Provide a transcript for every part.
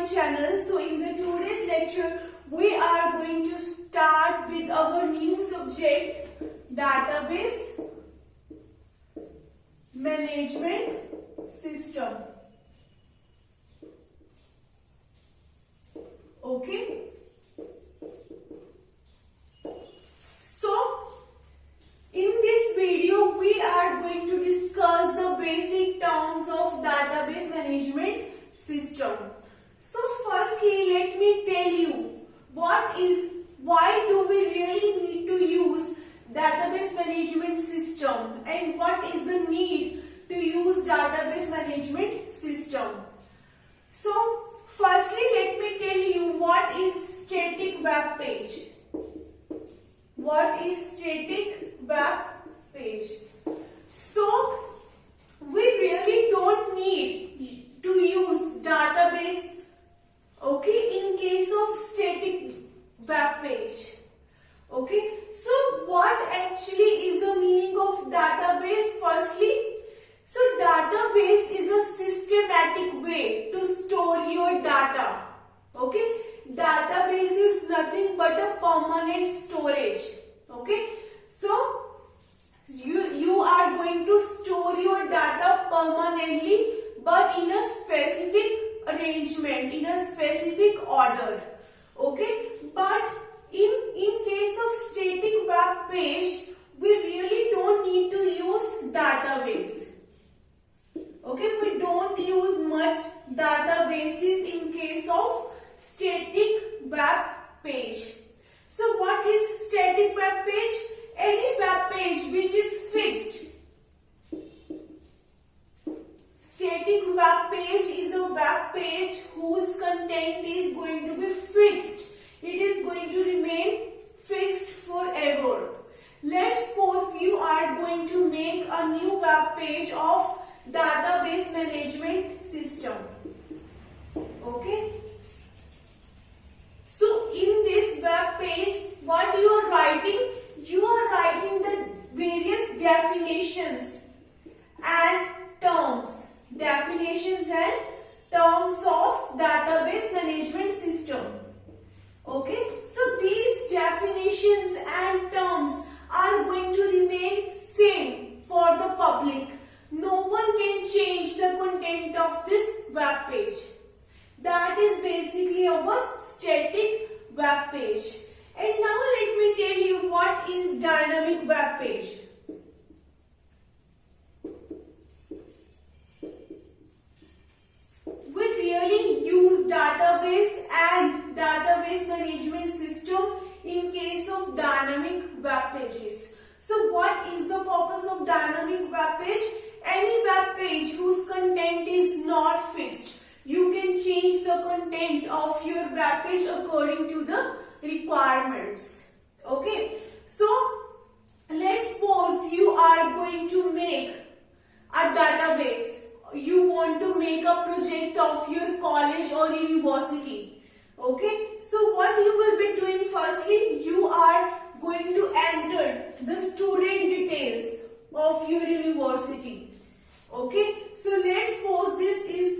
my channel. So in the today's lecture we are going to start with our new subject, database management system. Okay, so in this video we are going to discuss the basic terms of database management system. So firstly, let me tell you why do we really need to use database management system and what is the need to use database management system. So firstly, let me tell you what is static web page. What is static web page? So we really don't need to use database, okay, in case of static web page. Okay, so what actually is the meaning of database? Firstly, so database is a systematic way to store your data. Okay, database is nothing but a permanent storage. Okay, so you are going to store your data permanently, but in a specific arrangement, in a specific order. Okay, but in case of static web page, we really don't need to use database. Okay, we don't use much databases in case of static web page. So what is static web page? Any web page which is fixed. Static web page is a web page whose content is going to be fixed. It is going to remain fixed forever. Let's suppose you are going to make a new web page of database management system. Okay. So in this web page, what you are writing? You are writing the various definitions and terms. Definitions and terms of database management system. Okay. So these definitions and terms are going to remain same for the public. No one can change the content of this web page. That is basically our static web page. And now let me tell you what is dynamic web page. We really use database and database management system in case of dynamic web pages. So what is the purpose of dynamic web page? Any web page whose content is not fixed. You can change the content of your web page according to the requirements. Okay. So let's suppose you are going to make a database. You want to make a project of your college or university. Okay. So what you will be doing? Firstly, you are going to enter the student details of your university. Okay. So let's suppose this is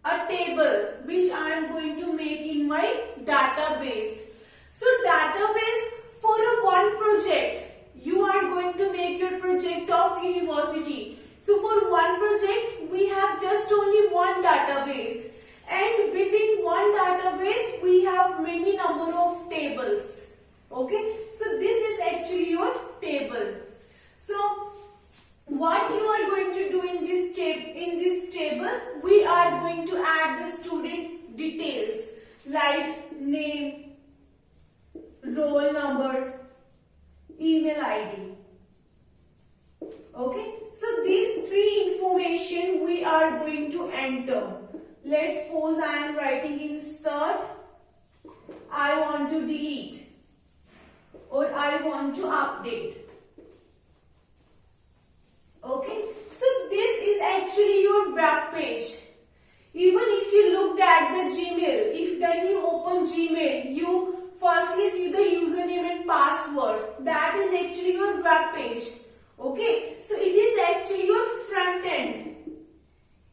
a table which I am going to make in my database. So database for a one project, you are going to make your project of university. So for one project, we have just only one database, and within one database, we have many number of tables. Okay, so this is actually your table. So what you are going to do in this table, we are going to add the student details like name, roll number, email ID. Okay, so these three information we are going to enter. Let's suppose I am writing insert, I want to delete or I want to update. Okay, so this is actually your web page. Even if you looked at the Gmail, when you open Gmail, you firstly see the username and password. That is actually your web page. Okay, so it is actually your front end.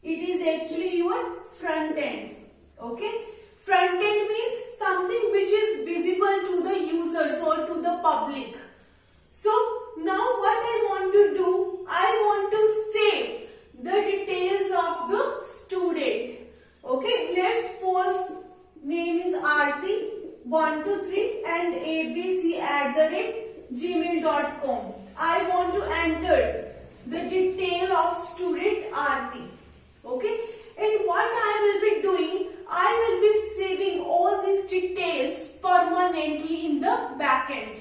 It is actually your front end. Okay, gmail.com. I want to enter the detail of student Aarti. Okay, and what I will be doing, I will be saving all these details permanently in the backend,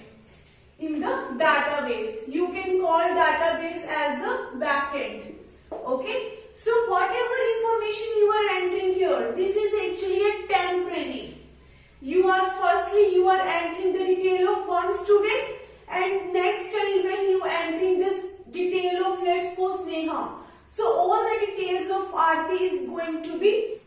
in the database. You can call database as the backend. Okay, so whatever information you are entering here, this is actually a temporary. You are entering the detail of one student, and next time when you entering this detail of, let's suppose, Neha. So all the details of Aarti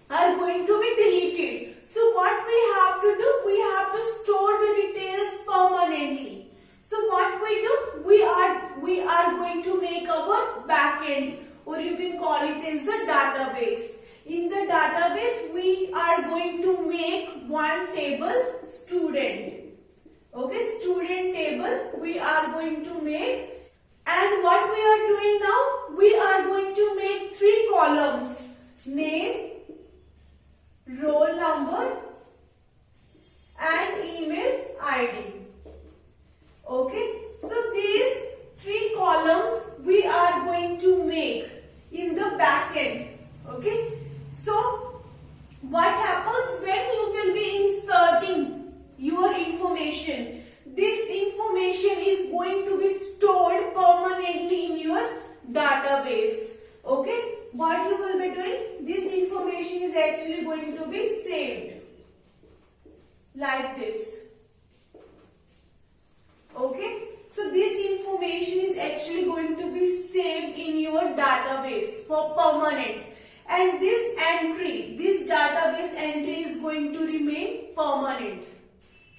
are going to be deleted. So what we have to do, we have to store the details permanently. So what we do, we are going to make our backend, or you can call it as the database. In the database, we are going to make one table, student. Okay, student table we are going to make. And what we are doing now, we are going to make 3 columns: name, roll number, and email ID. Okay, so these 3 columns we are going to make in the back end. Okay, so what happens when you will be inserting your information? This information is going to be stored permanently in your database. Okay, what you will be doing, this information is actually going to be saved like this. Okay, so this information is actually going to be saved in your database for permanent, and this database entry is going to remain permanent.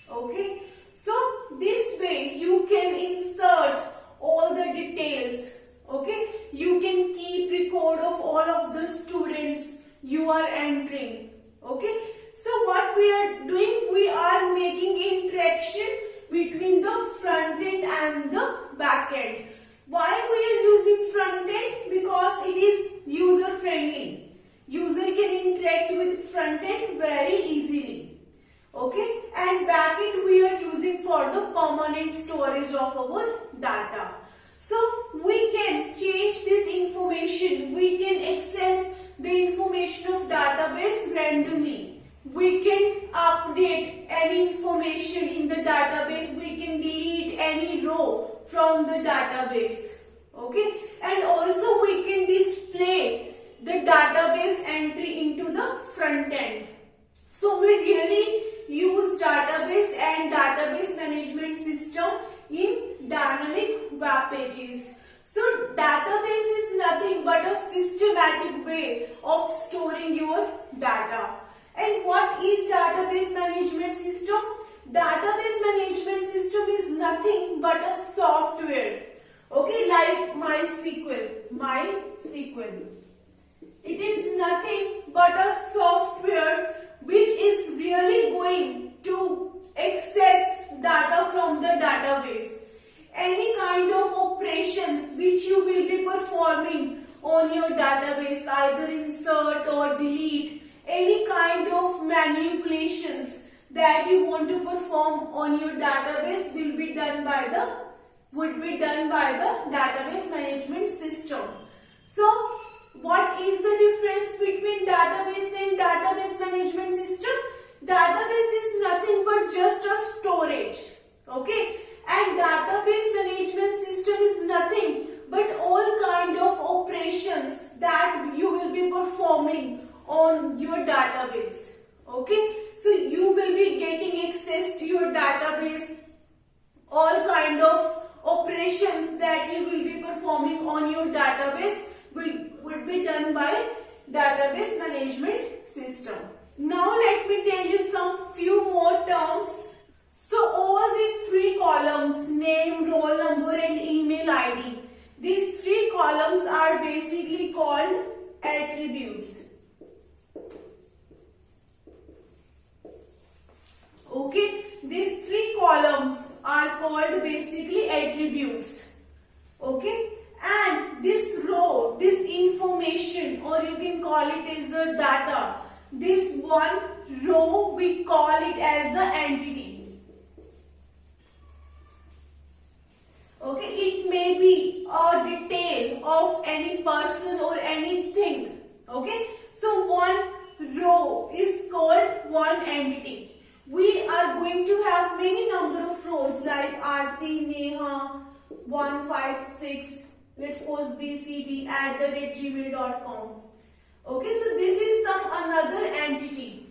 Okay, so this way you can insert all the details. Okay, you can keep record of all of the students you are entering. Okay, so what we are doing, we are making interaction between the front end and the back end. Why we are using front end? Because it is user friendly. User can interact with front end very easily. Okay, and back end we are using for the permanent storage of our data. So we can change this information. We can access the information of database randomly. We can update any information in the database. We can delete any row from the database. Okay, and also we can display the database entry into the front end. So we really use database and database management system in dynamic web pages. So database is nothing but a systematic way of storing your data. And what is database management system? Database management system is nothing but a software. Okay, like MySQL. It is nothing but a software which is really going to access data from the database. Any kind of operations which you will be performing on your database, either insert or delete, any kind of manipulations that you want to perform on your database would be done by the database management system. So what is the difference between database and database management system? Database is nothing but just a storage. Okay, and database management system is nothing but all kind of operations that you will be performing on your database. Okay, so you will be getting access to your database. All kind of operations that you will be performing on your database would be done by database management system. Now let me tell you some few more terms. So all these 3 columns, name, roll number and email ID, these 3 columns are basically called attributes. Okay, these 3 columns are called basically attributes. Okay, and this row, this information, or you can call it as the data, this one row we call it as the entity. Okay, it may be a detail of any person or anything. Okay, so one row is called one entity. We are going to have many number of rows like Aarti, Neha, 156, let's suppose BCD @gmail.com. Okay, so this is some another entity.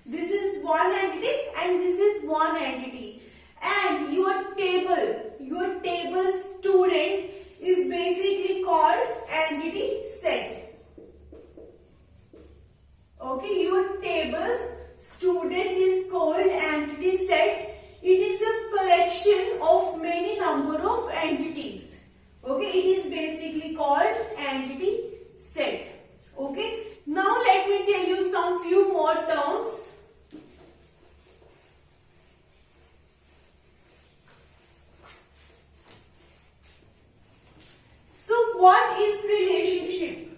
This is one entity and this is one entity. And your table student is basically called entity set. Okay, your table student is called entity set. It is a collection of many number of entities. Okay, it is basically called entity set. Okay, now let me tell you some few more terms. So what is relationship?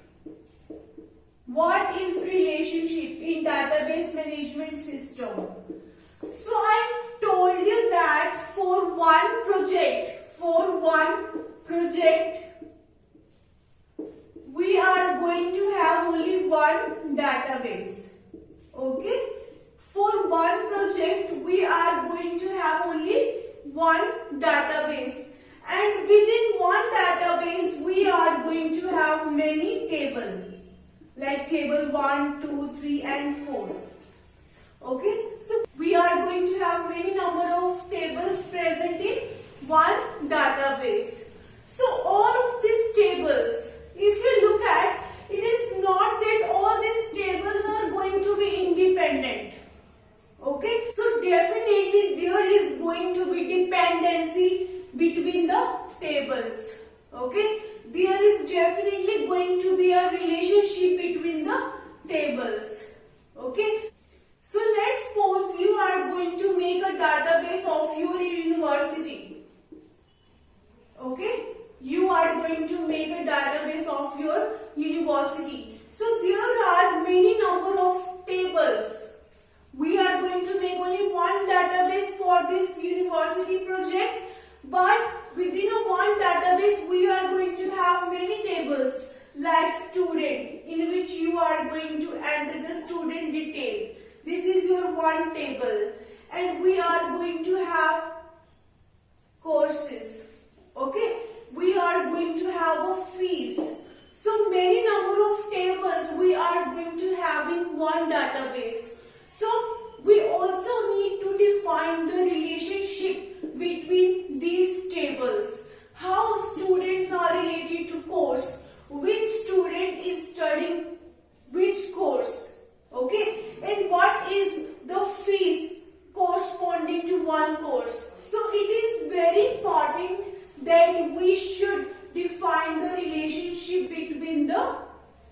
What is relationship in database management system? So I told you that for one project, we are going to have only one database. Okay? For one project, we are going to have only one database. And within one database, we are going to have many tables. Like table 1, 2, 3 and 4. Okay, so we are going to have many number of tables present in one database. So all of these tables, if you look at, it is not that all these tables are going to be independent. Okay, so definitely there is going to be dependency between the tables. Okay, there is definitely going to be a relationship between the tables. Okay, so let's suppose you are going to make a database of your university. Okay, you are going to make a database of your university. So there are many number of tables. We are going to make only one database for this university project, but within a one database we are going to have many tables like student, in which you are going to enter the student detail. This is your one table. And we are going to have courses. Okay, we are going to have a fees. So many number of tables we are going to have in one database. So we also need to define the relationship between these tables. How students are related to course. Which student is studying which course. Okay, and what is the fees corresponding to one course. So it is very important that we should define the relationship between the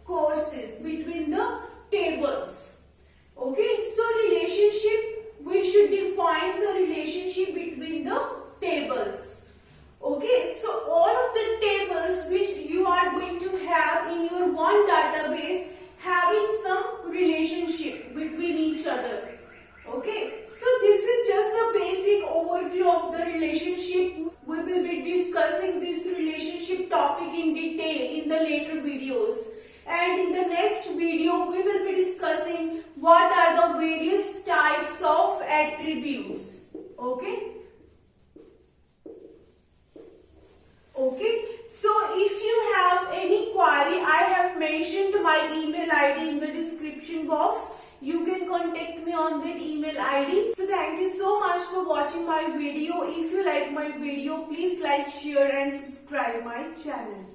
courses, between the tables. Okay, so relationship, we should define the relationship between the tables. Okay, so all of the tables which you are going to have in your one database having some relationship between each other. Okay, so this is just the basic overview of the relationship. We will be discussing this relationship topic in detail in the later videos. And in the next video, we will be discussing what are the various types of attributes. Okay? Okay. So if you have any query, I have mentioned my email ID in the description box. You can contact me on that email ID. So thank you so much for watching my video. If you like my video, please like, share and subscribe my channel.